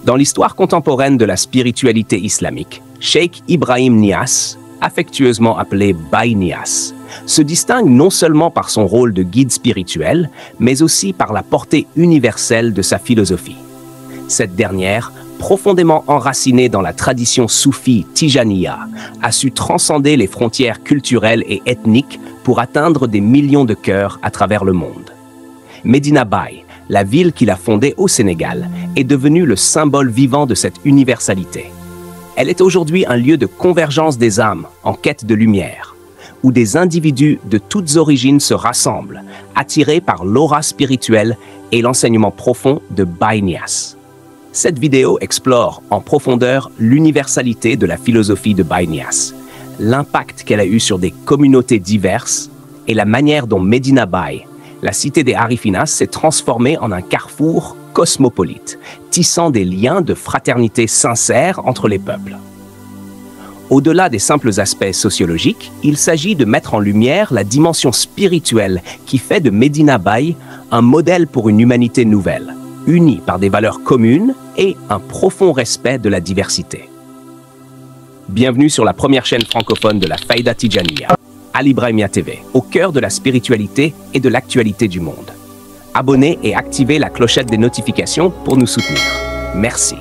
Dans l'histoire contemporaine de la spiritualité islamique, Cheikh Ibrahim Niasse, affectueusement appelé Baye Niasse, se distingue non seulement par son rôle de guide spirituel, mais aussi par la portée universelle de sa philosophie. Cette dernière, profondément enracinée dans la tradition soufie Tijaniya, a su transcender les frontières culturelles et ethniques pour atteindre des millions de cœurs à travers le monde. Medina Baye, la ville qu'il a fondée au Sénégal, est devenue le symbole vivant de cette universalité. Elle est aujourd'hui un lieu de convergence des âmes en quête de lumière, où des individus de toutes origines se rassemblent, attirés par l'aura spirituelle et l'enseignement profond de Baye Niasse. Cette vidéo explore en profondeur l'universalité de la philosophie de Baye Niasse, l'impact qu'elle a eu sur des communautés diverses et la manière dont Medina Baye, la cité des Harifinas, s'est transformée en un carrefour cosmopolite, tissant des liens de fraternité sincère entre les peuples. Au-delà des simples aspects sociologiques, il s'agit de mettre en lumière la dimension spirituelle qui fait de Medina Baye un modèle pour une humanité nouvelle, unie par des valeurs communes et un profond respect de la diversité. Bienvenue sur la première chaîne francophone de la Faïda Tijaniya, Al Ibrahimia TV, au cœur de la spiritualité et de l'actualité du monde. Abonnez et activez la clochette des notifications pour nous soutenir. Merci.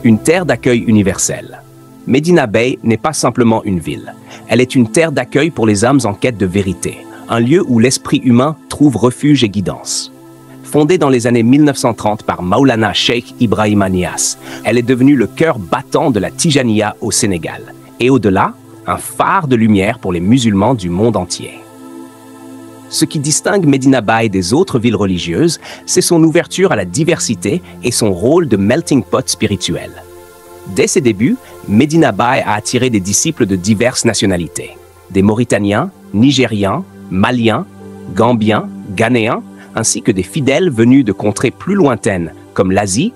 Une terre d'accueil universelle. Medina Baye n'est pas simplement une ville. Elle est une terre d'accueil pour les âmes en quête de vérité, un lieu où l'esprit humain trouve refuge et guidance. Fondée dans les années 1930 par Maulana Cheikh Ibrahim Niasse, elle est devenue le cœur battant de la Tijaniya au Sénégal, et au-delà, un phare de lumière pour les musulmans du monde entier. Ce qui distingue Medina Baye des autres villes religieuses, c'est son ouverture à la diversité et son rôle de melting pot spirituel. Dès ses débuts, Medina Baye a attiré des disciples de diverses nationalités, des Mauritaniens, Nigériens, Maliens, Gambiens, Ghanéens, ainsi que des fidèles venus de contrées plus lointaines, comme l'Asie,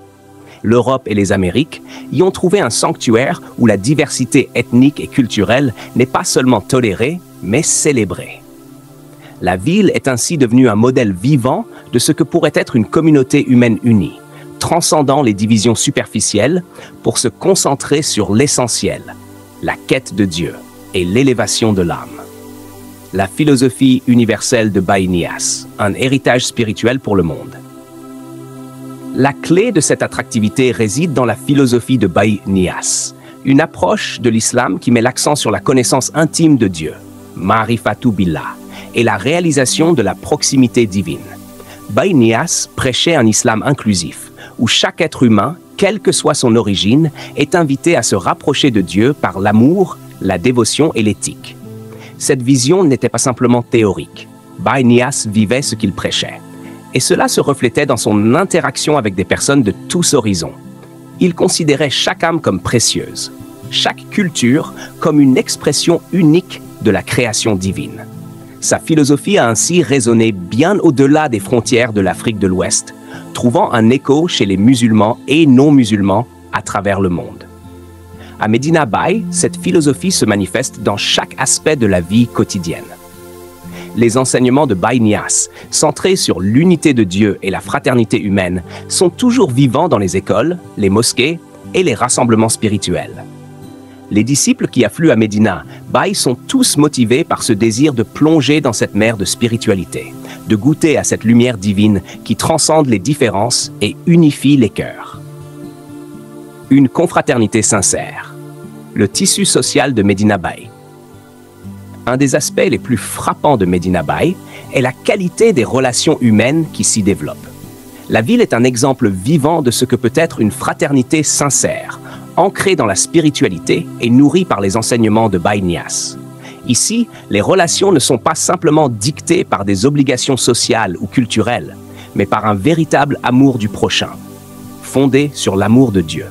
l'Europe et les Amériques, y ont trouvé un sanctuaire où la diversité ethnique et culturelle n'est pas seulement tolérée, mais célébrée. La ville est ainsi devenue un modèle vivant de ce que pourrait être une communauté humaine unie, transcendant les divisions superficielles pour se concentrer sur l'essentiel, la quête de Dieu et l'élévation de l'âme. La philosophie universelle de Baye Niasse, un héritage spirituel pour le monde. La clé de cette attractivité réside dans la philosophie de Baye Niasse, une approche de l'islam qui met l'accent sur la connaissance intime de Dieu, Ma'rifatu Billah, et la réalisation de la proximité divine. Baye Niasse prêchait un islam inclusif, où chaque être humain, quelle que soit son origine, est invité à se rapprocher de Dieu par l'amour, la dévotion et l'éthique. Cette vision n'était pas simplement théorique. Baye Niasse vivait ce qu'il prêchait. Et cela se reflétait dans son interaction avec des personnes de tous horizons. Il considérait chaque âme comme précieuse, chaque culture comme une expression unique de la création divine. Sa philosophie a ainsi résonné bien au-delà des frontières de l'Afrique de l'Ouest, trouvant un écho chez les musulmans et non-musulmans à travers le monde. À Medina Baye, cette philosophie se manifeste dans chaque aspect de la vie quotidienne. Les enseignements de Baye Niasse, centrés sur l'unité de Dieu et la fraternité humaine, sont toujours vivants dans les écoles, les mosquées et les rassemblements spirituels. Les disciples qui affluent à Medina Baye sont tous motivés par ce désir de plonger dans cette mer de spiritualité, de goûter à cette lumière divine qui transcende les différences et unifie les cœurs. Une confraternité sincère. Le tissu social de Medina Baye. Un des aspects les plus frappants de Medina Baye est la qualité des relations humaines qui s'y développent. La ville est un exemple vivant de ce que peut être une fraternité sincère, ancrée dans la spiritualité et nourrie par les enseignements de Baye Niasse. Ici, les relations ne sont pas simplement dictées par des obligations sociales ou culturelles, mais par un véritable amour du prochain, fondé sur l'amour de Dieu.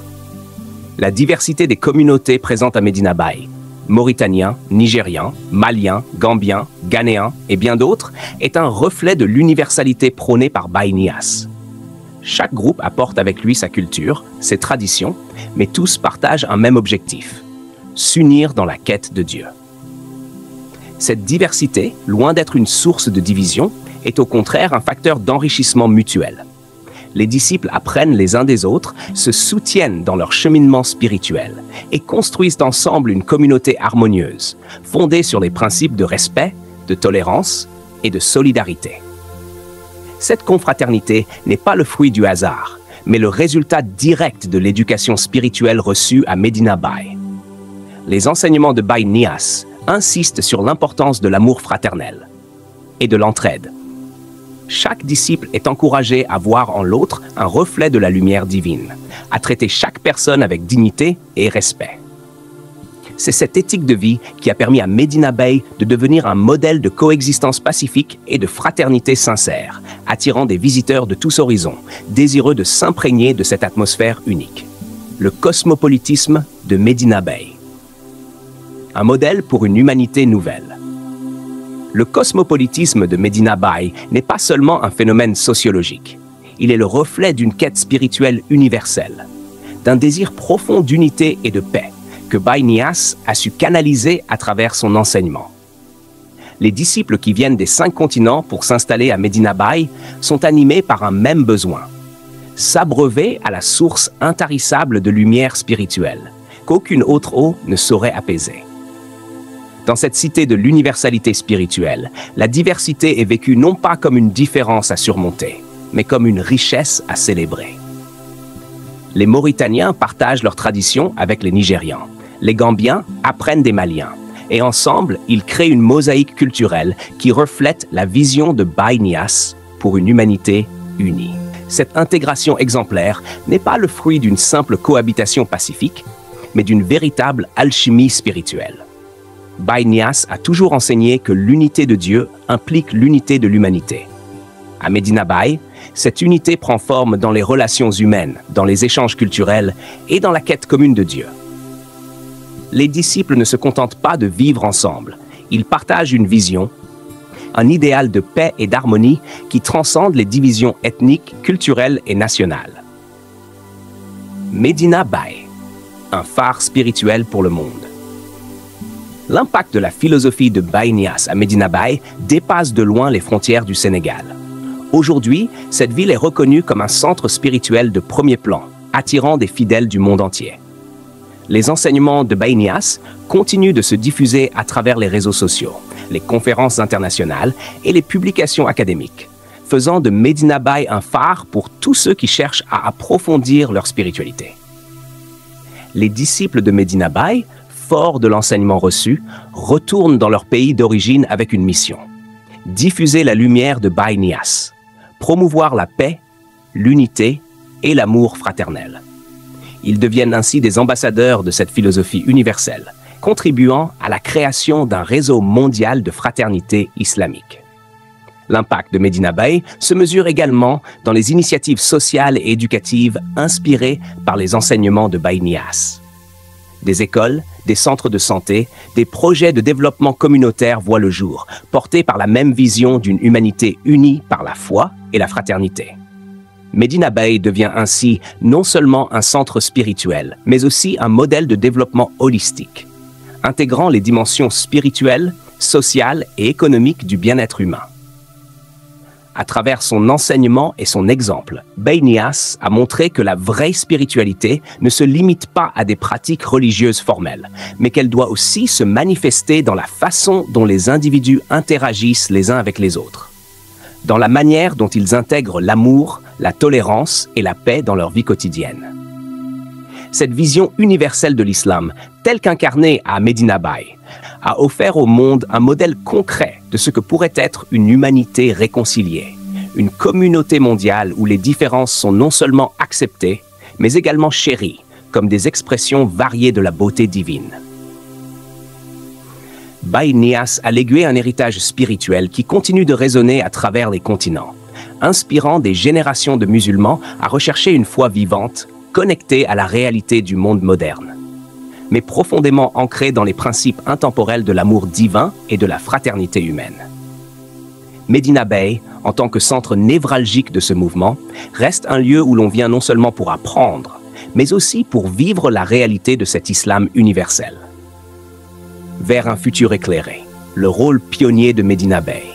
La diversité des communautés présentes à Medina Baye, Mauritaniens, Nigériens, Maliens, Gambiens, Ghanéens et bien d'autres, est un reflet de l'universalité prônée par Baye Niasse. Chaque groupe apporte avec lui sa culture, ses traditions, mais tous partagent un même objectif, s'unir dans la quête de Dieu. Cette diversité, loin d'être une source de division, est au contraire un facteur d'enrichissement mutuel. Les disciples apprennent les uns des autres, se soutiennent dans leur cheminement spirituel et construisent ensemble une communauté harmonieuse, fondée sur les principes de respect, de tolérance et de solidarité. Cette confraternité n'est pas le fruit du hasard, mais le résultat direct de l'éducation spirituelle reçue à Medina Baye. Les enseignements de Baye Niasse insistent sur l'importance de l'amour fraternel et de l'entraide. Chaque disciple est encouragé à voir en l'autre un reflet de la lumière divine, à traiter chaque personne avec dignité et respect. C'est cette éthique de vie qui a permis à Medina Baye de devenir un modèle de coexistence pacifique et de fraternité sincère, attirant des visiteurs de tous horizons, désireux de s'imprégner de cette atmosphère unique. Le cosmopolitisme de Medina Baye. Un modèle pour une humanité nouvelle. Le cosmopolitisme de Medina Baye n'est pas seulement un phénomène sociologique. Il est le reflet d'une quête spirituelle universelle, d'un désir profond d'unité et de paix que Baye Niasse a su canaliser à travers son enseignement. Les disciples qui viennent des 5 continents pour s'installer à Medina Baye sont animés par un même besoin: s'abreuver à la source intarissable de lumière spirituelle, qu'aucune autre eau ne saurait apaiser. Dans cette cité de l'universalité spirituelle, la diversité est vécue non pas comme une différence à surmonter, mais comme une richesse à célébrer. Les Mauritaniens partagent leurs traditions avec les Nigérians. Les Gambiens apprennent des Maliens. Et ensemble, ils créent une mosaïque culturelle qui reflète la vision de Baye Niasse pour une humanité unie. Cette intégration exemplaire n'est pas le fruit d'une simple cohabitation pacifique, mais d'une véritable alchimie spirituelle. Baye Niasse a toujours enseigné que l'unité de Dieu implique l'unité de l'humanité. À Medina Baye, cette unité prend forme dans les relations humaines, dans les échanges culturels et dans la quête commune de Dieu. Les disciples ne se contentent pas de vivre ensemble. Ils partagent une vision, un idéal de paix et d'harmonie qui transcende les divisions ethniques, culturelles et nationales. Medina Baye, un phare spirituel pour le monde. L'impact de la philosophie de Baye Niasse à Medina Baye dépasse de loin les frontières du Sénégal. Aujourd'hui, cette ville est reconnue comme un centre spirituel de premier plan, attirant des fidèles du monde entier. Les enseignements de Baye Niasse continuent de se diffuser à travers les réseaux sociaux, les conférences internationales et les publications académiques, faisant de Medina Baye un phare pour tous ceux qui cherchent à approfondir leur spiritualité. Les disciples de Medina Baye, forts de l'enseignement reçu, retournent dans leur pays d'origine avec une mission: diffuser la lumière de Baye Niasse, promouvoir la paix, l'unité et l'amour fraternel. Ils deviennent ainsi des ambassadeurs de cette philosophie universelle, contribuant à la création d'un réseau mondial de fraternité islamique. L'impact de Medina Baye se mesure également dans les initiatives sociales et éducatives inspirées par les enseignements de Baye Niasse. Des écoles, des centres de santé, des projets de développement communautaire voient le jour, portés par la même vision d'une humanité unie par la foi et la fraternité. Medina Baye devient ainsi non seulement un centre spirituel, mais aussi un modèle de développement holistique, intégrant les dimensions spirituelles, sociales et économiques du bien-être humain. À travers son enseignement et son exemple, Baye Niasse a montré que la vraie spiritualité ne se limite pas à des pratiques religieuses formelles, mais qu'elle doit aussi se manifester dans la façon dont les individus interagissent les uns avec les autres, dans la manière dont ils intègrent l'amour, la tolérance et la paix dans leur vie quotidienne. Cette vision universelle de l'islam, telle qu'incarnée à Medina Baye, a offert au monde un modèle concret de ce que pourrait être une humanité réconciliée, une communauté mondiale où les différences sont non seulement acceptées, mais également chéries, comme des expressions variées de la beauté divine. Baye Niasse a légué un héritage spirituel qui continue de résonner à travers les continents, inspirant des générations de musulmans à rechercher une foi vivante, connectée à la réalité du monde moderne, mais profondément ancrée dans les principes intemporels de l'amour divin et de la fraternité humaine. Medina Baye, en tant que centre névralgique de ce mouvement, reste un lieu où l'on vient non seulement pour apprendre, mais aussi pour vivre la réalité de cet islam universel. Vers un futur éclairé, le rôle pionnier de Medina Baye.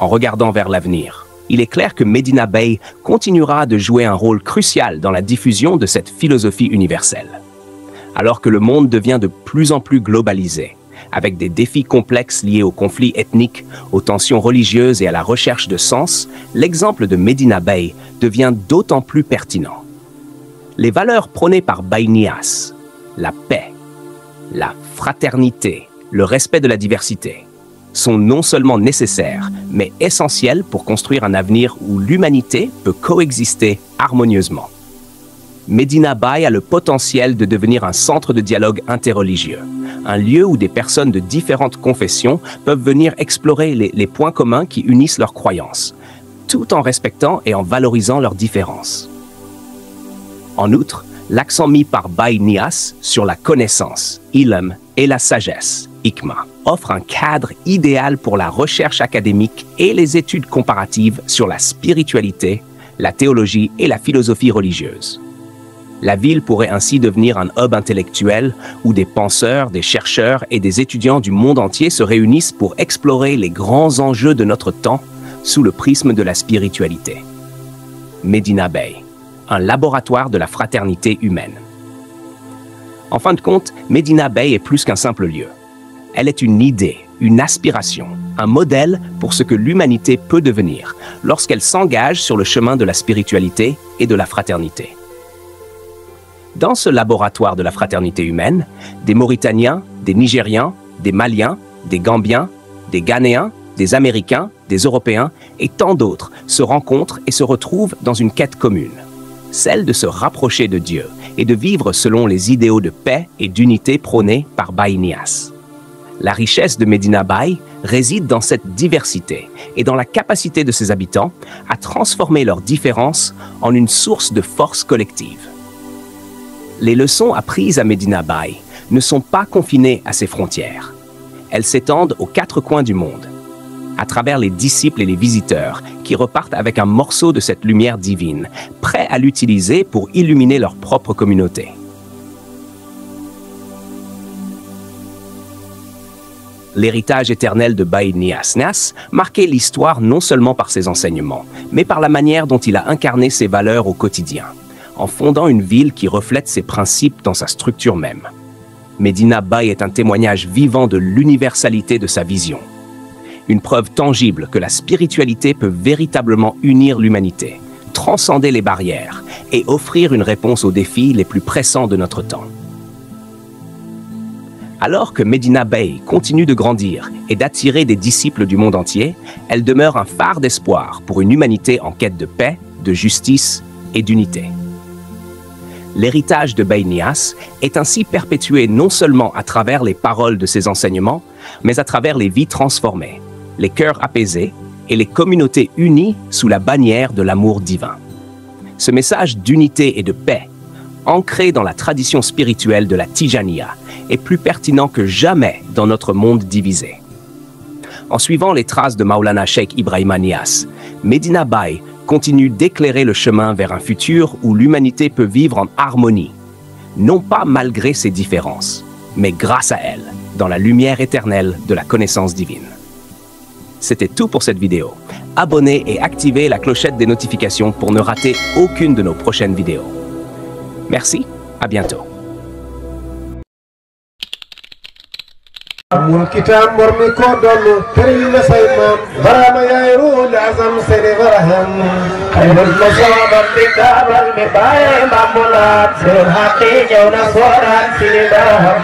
en regardant vers l'avenir, il est clair que Medina Bay continuera de jouer un rôle crucial dans la diffusion de cette philosophie universelle. Alors que le monde devient de plus en plus globalisé, avec des défis complexes liés aux conflits ethniques, aux tensions religieuses et à la recherche de sens, l'exemple de Medina Bay devient d'autant plus pertinent. Les valeurs prônées par Baye Niasse, la paix, la fraternité, le respect de la diversité, sont non seulement nécessaires, mais essentielles pour construire un avenir où l'humanité peut coexister harmonieusement. Medina Bay a le potentiel de devenir un centre de dialogue interreligieux, un lieu où des personnes de différentes confessions peuvent venir explorer les points communs qui unissent leurs croyances, tout en respectant et en valorisant leurs différences. En outre, l'accent mis par Baye Niasse sur la connaissance, ilm, et la sagesse, hikma, offre un cadre idéal pour la recherche académique et les études comparatives sur la spiritualité, la théologie et la philosophie religieuse. La ville pourrait ainsi devenir un hub intellectuel où des penseurs, des chercheurs et des étudiants du monde entier se réunissent pour explorer les grands enjeux de notre temps sous le prisme de la spiritualité. Medina Bay, un laboratoire de la fraternité humaine. En fin de compte, Medina Bay est plus qu'un simple lieu. Elle est une idée, une aspiration, un modèle pour ce que l'humanité peut devenir lorsqu'elle s'engage sur le chemin de la spiritualité et de la fraternité. Dans ce laboratoire de la fraternité humaine, des Mauritaniens, des Nigérians, des Maliens, des Gambiens, des Ghanéens, des Américains, des Européens et tant d'autres se rencontrent et se retrouvent dans une quête commune, celle de se rapprocher de Dieu et de vivre selon les idéaux de paix et d'unité prônés par Baye Niasse. La richesse de Medina Bay réside dans cette diversité et dans la capacité de ses habitants à transformer leurs différences en une source de force collective. Les leçons apprises à Medina Bay ne sont pas confinées à ses frontières. Elles s'étendent aux quatre coins du monde, à travers les disciples et les visiteurs qui repartent avec un morceau de cette lumière divine, prêts à l'utiliser pour illuminer leur propre communauté. L'héritage éternel de Baye Niasse marquait l'histoire non seulement par ses enseignements, mais par la manière dont il a incarné ses valeurs au quotidien, en fondant une ville qui reflète ses principes dans sa structure même. Medina Bay est un témoignage vivant de l'universalité de sa vision, une preuve tangible que la spiritualité peut véritablement unir l'humanité, transcender les barrières et offrir une réponse aux défis les plus pressants de notre temps. Alors que Medina Bay continue de grandir et d'attirer des disciples du monde entier, elle demeure un phare d'espoir pour une humanité en quête de paix, de justice et d'unité. L'héritage de Baye Niasse est ainsi perpétué non seulement à travers les paroles de ses enseignements, mais à travers les vies transformées, les cœurs apaisés et les communautés unies sous la bannière de l'amour divin. Ce message d'unité et de paix, ancré dans la tradition spirituelle de la Tijaniya, est plus pertinent que jamais dans notre monde divisé. En suivant les traces de Maulana Cheikh Ibrahima Niasse, Medina Bay continue d'éclairer le chemin vers un futur où l'humanité peut vivre en harmonie, non pas malgré ses différences, mais grâce à elles, dans la lumière éternelle de la connaissance divine. C'était tout pour cette vidéo. Abonnez et activez la clochette des notifications pour ne rater aucune de nos prochaines vidéos. Merci, à bientôt. الكتاب مرمي كودل كريم سيمان برام يايرو لعزم سري برهم خير المصاب الكتاب المبايع مامولات سر حقي جونا صورات سيدي برهم